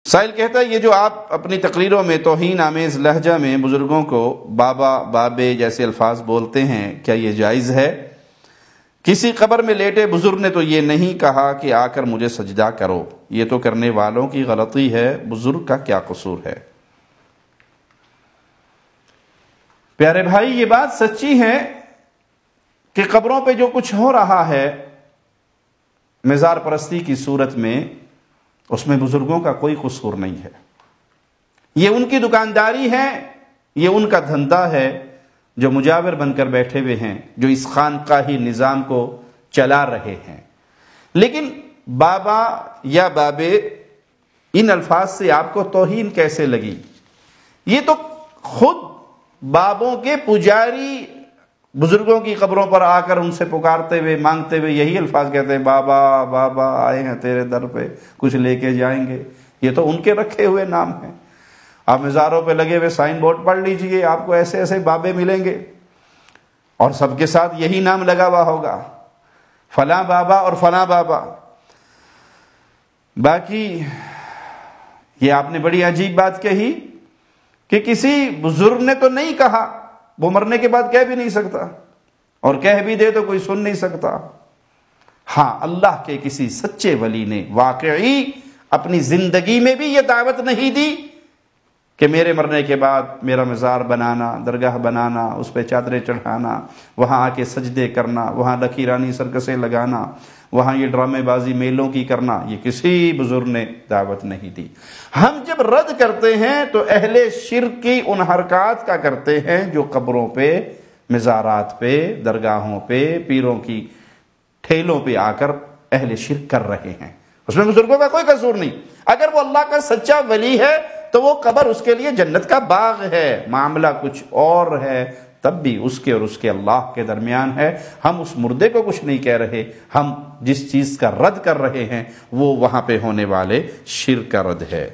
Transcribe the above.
سائل کہتا ہے یہ جو آپ اپنی تقریروں میں توہین آمیز لہجہ میں بزرگوں کو بابا بابے جیسے الفاظ بولتے ہیں، کیا یہ جائز ہے؟ کسی قبر میں لیٹے بزرگ نے تو یہ نہیں کہا کہ آ کر مجھے سجدہ کرو، یہ تو کرنے والوں کی غلطی ہے، بزرگ کا کیا قصور ہے؟ پیارے بھائی، یہ بات سچی ہے کہ قبروں پہ جو کچھ ہو رہا ہے مزار پرستی کی صورت میں، اس میں بزرگوں کا کوئی قصور نہیں ہے۔ یہ ان کی دکانداری ہے، یہ ان کا دھندا ہے، جو مجاور بن کر بیٹھے ہوئے ہیں، جو اس خانقاہی نظام کو چلا رہے ہیں۔ لیکن بابا یا بابے، ان الفاظ سے آپ کو توہین کیسے لگی؟ یہ تو خود بابوں کے پجاری بزرگوں کی قبروں پر آ کر ان سے پکارتے ہوئے مانگتے ہوئے یہی الفاظ کہتے ہیں، بابا بابا آئے ہیں تیرے در پہ، کچھ لے کے جائیں گے۔ یہ تو ان کے رکھے ہوئے نام ہیں۔ آپ مزاروں پہ لگے ہوئے سائن بورڈ پڑھ لیجئے، آپ کو ایسے ایسے بابے ملیں گے، اور سب کے ساتھ یہی نام لگا ہوا ہوگا، فلاں بابا اور فلاں بابا۔ باقی یہ آپ نے بڑی عجیب بات کہی کہ کسی بزرگ نے تو نہیں کہا، وہ مرنے کے بعد کہہ بھی نہیں سکتا، اور کہہ بھی دے تو کوئی سن نہیں سکتا۔ ہاں، اللہ کے کسی سچے ولی نے واقعی اپنی زندگی میں بھی یہ دعوت نہیں دی کہ میرے مرنے کے بعد میرا مزار بنانا، درگاہ بنانا، اس پہ چادریں چڑھانا، وہاں آ کے سجدے کرنا، وہاں لکیرانی سرکسیں لگانا، وہاں یہ ڈرامے بازی میلوں کی کرنا، یہ کسی بزرگ نے دعوت نہیں دی۔ ہم جب رد کرتے ہیں تو اہل شرک کی ان حرکات کا کرتے ہیں جو قبروں پہ، مزارات پہ، درگاہوں پہ، پیروں کی ٹھیلوں پہ آ کر اہل شرک کر رہے ہیں۔ اس میں بزرگوں کا کوئی قصور نہیں۔ اگر وہ اللہ کا سچا ولی ہے تو وہ قبر اس کے لیے جنت کا باغ ہے، معاملہ کچھ اور ہے، تب بھی اس کے اور اس کے اللہ کے درمیان ہے۔ ہم اس مردے کو کچھ نہیں کہہ رہے، ہم جس چیز کا رد کر رہے ہیں وہ وہاں پہ ہونے والے شرک کا رد ہے۔